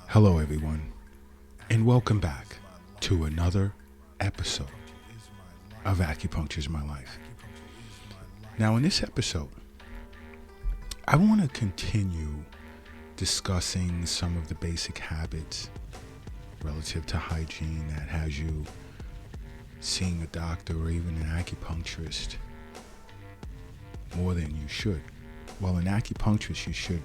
Hello, everyone, and welcome back to another episode of Acupuncture is My Life. Now, in this episode, I want to continue discussing some of the basic habits relative to hygiene that has you seeing a doctor or even an acupuncturist more than you should. Well, an acupuncturist, you should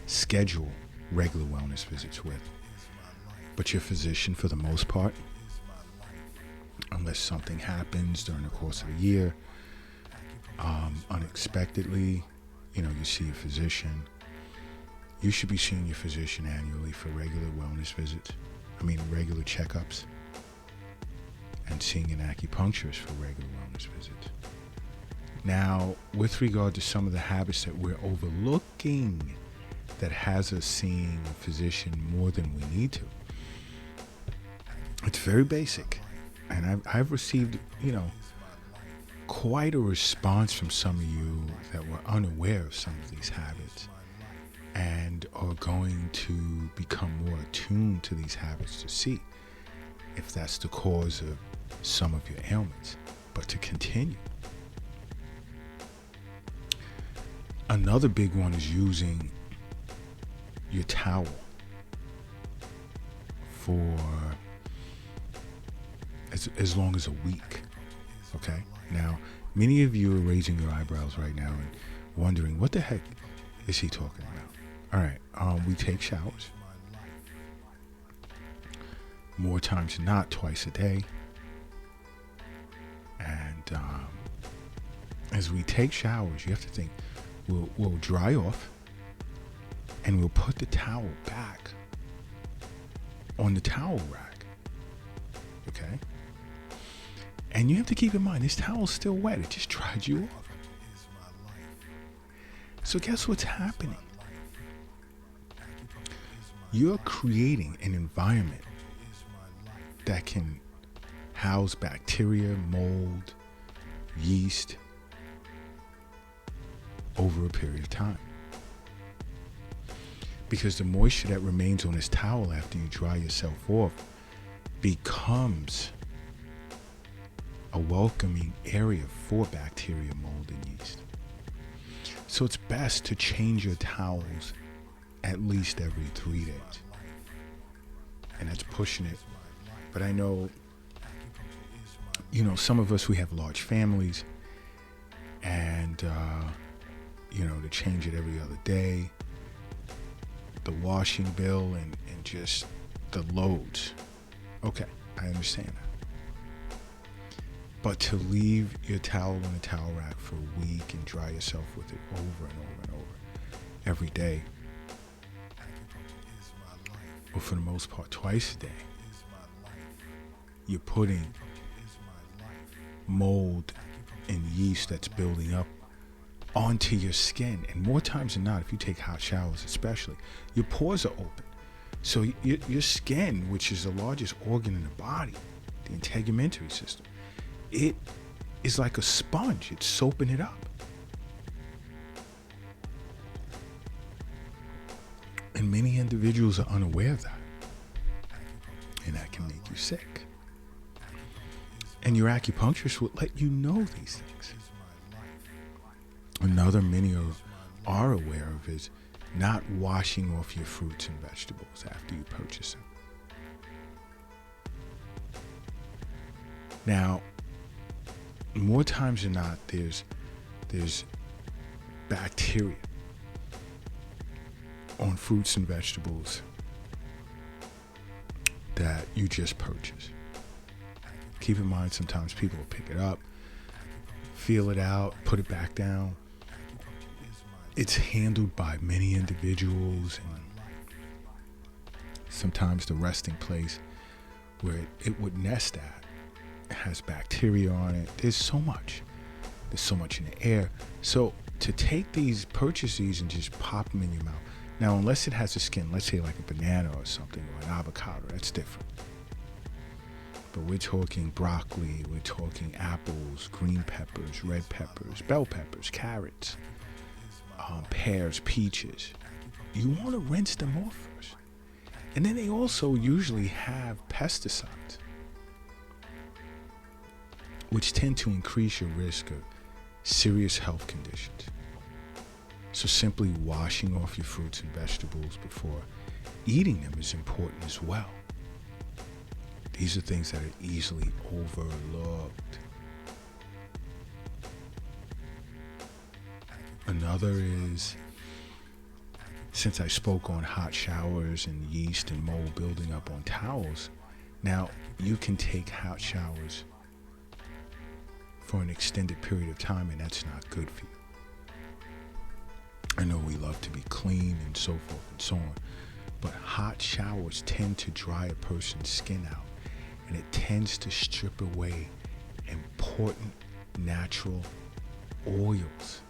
schedule regular wellness visits with. But your physician, for the most part, unless something happens during the course of the year, unexpectedly, you see a physician. You should be seeing your physician annually for regular wellness visits. Regular checkups. And seeing an acupuncturist for regular wellness visits. Now, with regard to some of the habits that we're overlooking that has us seeing a physician more than we need to, it's very basic. And I've received, quite a response from some of you that were unaware of some of these habits and are going to become more attuned to these habits to see if that's the cause of some of your ailments. But to continue, another big one is using your towel for as long as a week. Okay? Now, many of you are raising your eyebrows right now and wondering, what the heck is he talking about? All right, we take showers more times than not, twice a day. And as we take showers, you have to think, we'll dry off and we'll put the towel back on the towel rack. Okay? And you have to keep in mind, this towel's still wet. It just dried you off. So guess what's happening? You're creating an environment that can house bacteria, mold, yeast over a period of time. Because the moisture that remains on this towel after you dry yourself off becomes a welcoming area for bacteria, mold, and yeast. So it's best to change your towels at least every 3 days. And that's pushing it. But I know, some of us, we have large families, and, to change it every other day, the washing bill and just the loads. Okay, I understand that. But to leave your towel on the towel rack for a week and dry yourself with it over and over and over every day, or for the most part twice a day, you're putting mold and yeast that's building up onto your skin. And more times than not, if you take hot showers especially, your pores are open. So your skin, which is the largest organ in the body, the integumentary system, it is like a sponge. It's soaping it up. And many individuals are unaware of that. And that can make you sick. And your acupuncturist will let you know these things. Another many are aware of is not washing off your fruits and vegetables after you purchase them. Now, more times than not, there's bacteria on fruits and vegetables that you just purchase. Keep in mind, sometimes people will pick it up, feel it out, put it back down. It's handled by many individuals, and sometimes the resting place where it would nest at has bacteria on it. There's so much in the air. So to purchase these and just pop them in your mouth. Now, unless it has a skin, let's say like a banana or something, or an avocado, that's different. But we're talking broccoli, we're talking apples, green peppers, red peppers, bell peppers, carrots, pears, peaches, you want to rinse them off first. And then they also usually have pesticides, which tend to increase your risk of serious health conditions. So simply washing off your fruits and vegetables before eating them is important as well. These are things that are easily overlooked. Another is, since I spoke on hot showers and yeast and mold building up on towels, now you can take hot showers for an extended period of time, and that's not good for you. I know we love to be clean and so forth and so on, but hot showers tend to dry a person's skin out, and it tends to strip away important natural oils.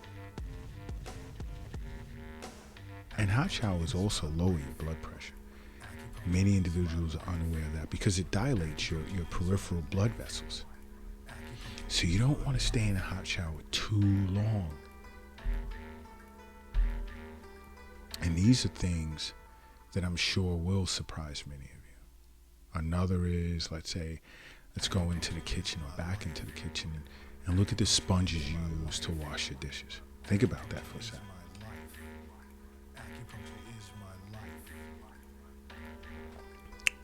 And hot showers also lower your blood pressure. Many individuals are unaware of that because it dilates your peripheral blood vessels. So you don't want to stay in a hot shower too long. And these are things that I'm sure will surprise many of you. Another is, let's go into the kitchen or back into the kitchen and look at the sponges you use to wash your dishes. Think about that for a second.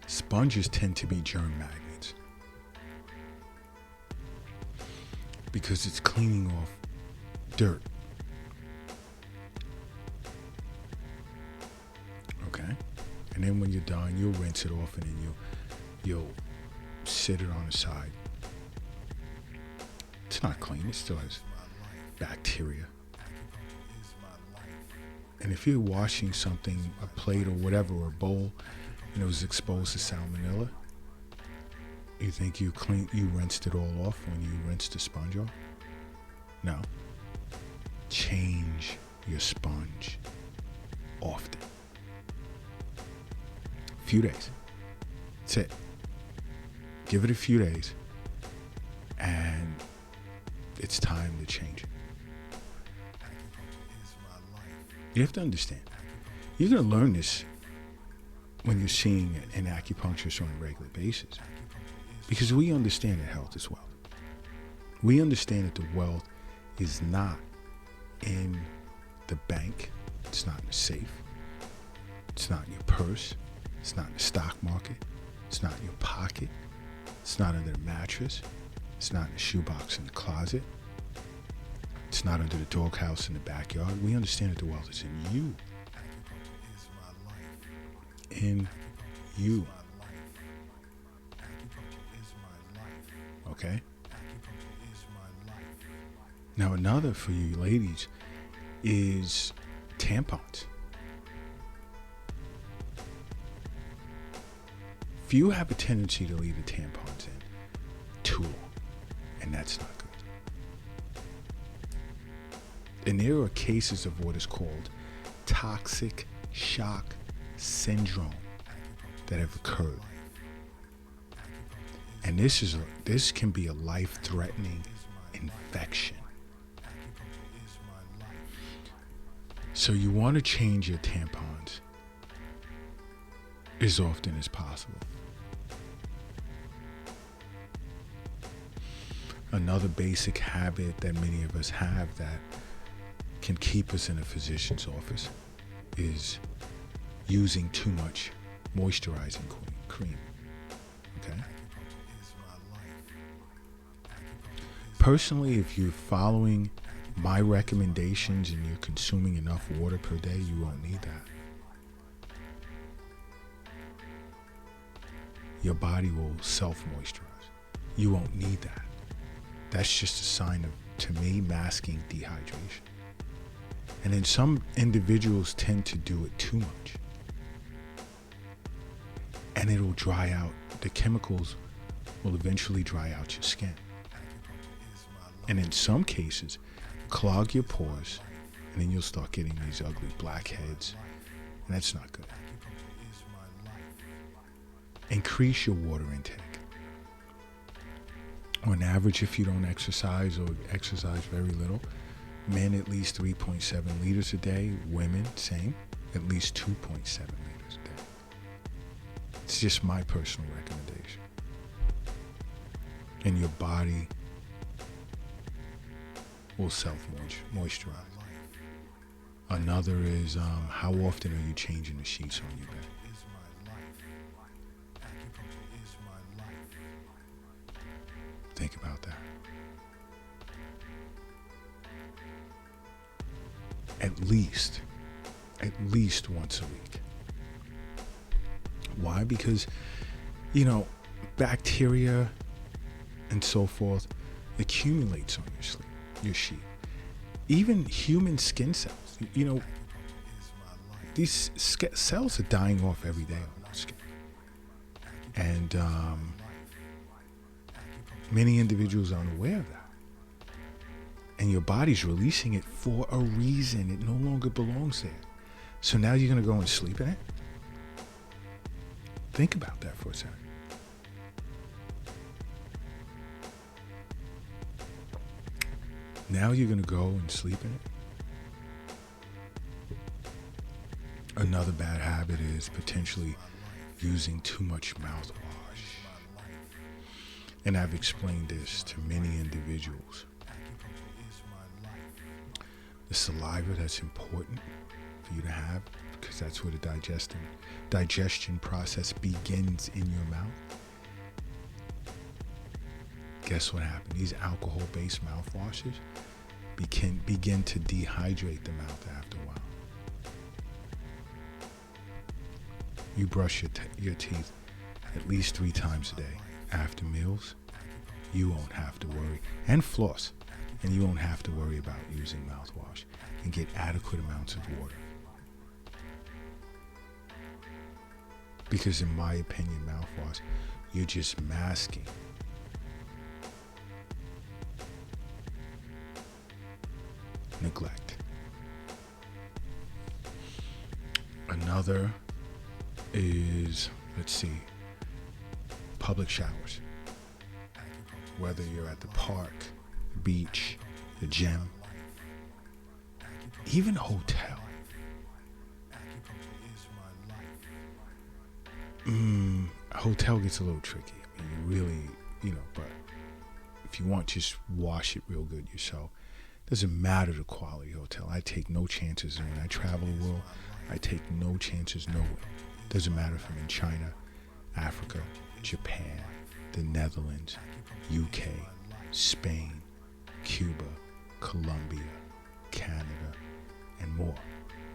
Sponges tend to be germ magnets because it's cleaning off dirt. Okay? And then when you're done, you'll rinse it off and then you'll sit it on the side. It's not clean. It still has bacteria. And if you're washing something, a plate or whatever, or a bowl, and it was exposed to salmonella, you think you rinsed it all off when you rinsed the sponge off? No. Change your sponge often. Few days. That's it. Give it a few days, and it's time to change it. You have to understand, you're going to learn this when you're seeing an acupuncturist on a regular basis, because we understand that health is wealth. We understand that the wealth is not in the bank, it's not in the safe, it's not in your purse, it's not in the stock market, it's not in your pocket, it's not under the mattress, it's not in the shoebox in the closet, it's not under the doghouse in the backyard. We understand that the wealth is in you. In you. Okay? Now another for you ladies is tampons. Few have a tendency to leave the tampons in too long, and that's not good. And there are cases of what is called toxic shock syndrome that have occurred. And this can be a life-threatening infection. So you want to change your tampons as often as possible. Another basic habit that many of us have that can keep us in a physician's office is using too much moisturizing cream. Okay? Personally, if you're following my recommendations and you're consuming enough water per day, you won't need that. Your body will self-moisturize. You won't need that. That's just a sign of, to me, masking dehydration. And then some individuals tend to do it too much. And it'll dry out. The chemicals will eventually dry out your skin. And in some cases, clog your pores, and then you'll start getting these ugly blackheads. And that's not good. Increase your water intake. On average, if you don't exercise or exercise very little, men at least 3.7 liters a day, women same, at least 2.7 liters a day. It's just my personal recommendation. And your body will self-moisturize. Another is how often are you changing the sheets on your bed? Think about that. At least once a week. Why? Because, bacteria and so forth accumulates on your sheet. Even human skin cells. These cells are dying off every day on our skin. And many individuals aren't aware of that. And your body's releasing it for a reason. It no longer belongs there. So now you're going to go and sleep in it? Think about that for a second. Now you're going to go and sleep in it? Another bad habit is potentially using too much mouthwash. And I've explained this to many individuals. The saliva that's important for you to have, because that's where the digestion process begins in your mouth. Guess what happened? These alcohol-based mouthwashes begin to dehydrate the mouth after a while. You brush your teeth at least 3 times a day. After meals, you won't have to worry. And floss. And you won't have to worry about using mouthwash. And get adequate amounts of water. Because in my opinion, mouthwash, you're just masking neglect. Another is, public showers. Whether you're at the park, the beach, the gym, even a hotel. A hotel gets a little tricky. I mean, you really, but if you want, just wash it real good yourself. Doesn't matter the quality of hotel. I take no chances. And when I travel the world, I take no chances nowhere. Doesn't matter if I'm in China, Africa, Japan, the Netherlands, UK, Spain, Cuba, Colombia, Canada, and more.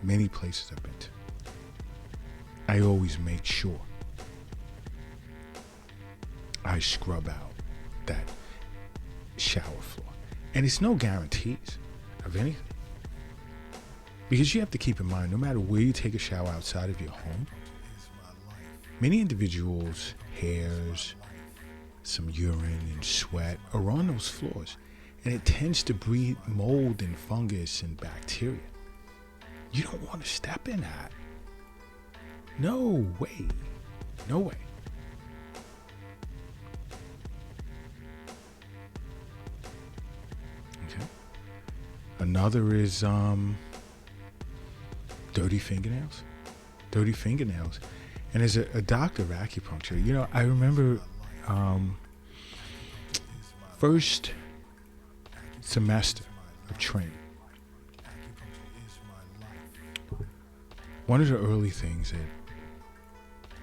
Many places I've been to. I always make sure I scrub out that shower floor. And it's no guarantees of anything. Because you have to keep in mind, no matter where you take a shower outside of your home, many individuals' hairs, some urine and sweat are on those floors. And it tends to breed mold and fungus and bacteria. You don't want to step in that. No way. No way. Okay. Another is dirty fingernails. Dirty fingernails. And as a doctor of acupuncture, I remember first semester of training. One of the early things that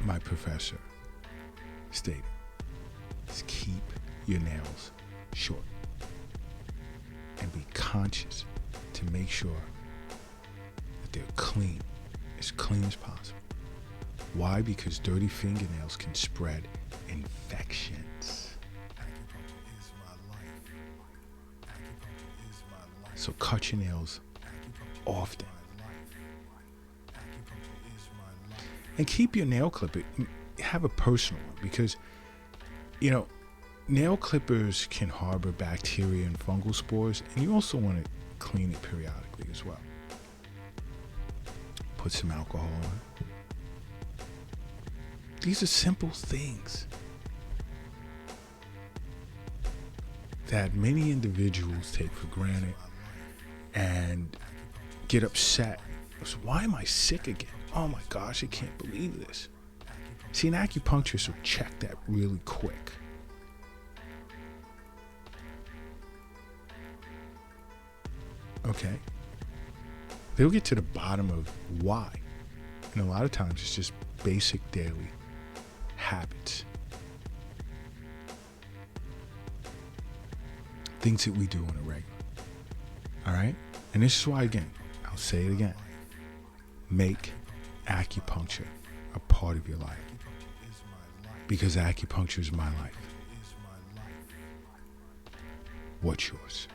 my professor stated is keep your nails short and be conscious to make sure that they're clean as possible. Why? Because dirty fingernails can spread infections. So cut your nails often. And keep your nail clipper, have a personal one, because, nail clippers can harbor bacteria and fungal spores, and you also want to clean it periodically as well. Put some alcohol on. These are simple things that many individuals take for granted and get upset goes, why am I sick again? Oh my gosh, I can't believe this. See, an acupuncturist will check that really quick. Okay? They'll get to the bottom of why. And a lot of times it's just basic daily habits. Things that we do on a regular. All right? And this is why, again, I'll say it again. Make acupuncture a part of your life. Because acupuncture is my life. What's yours?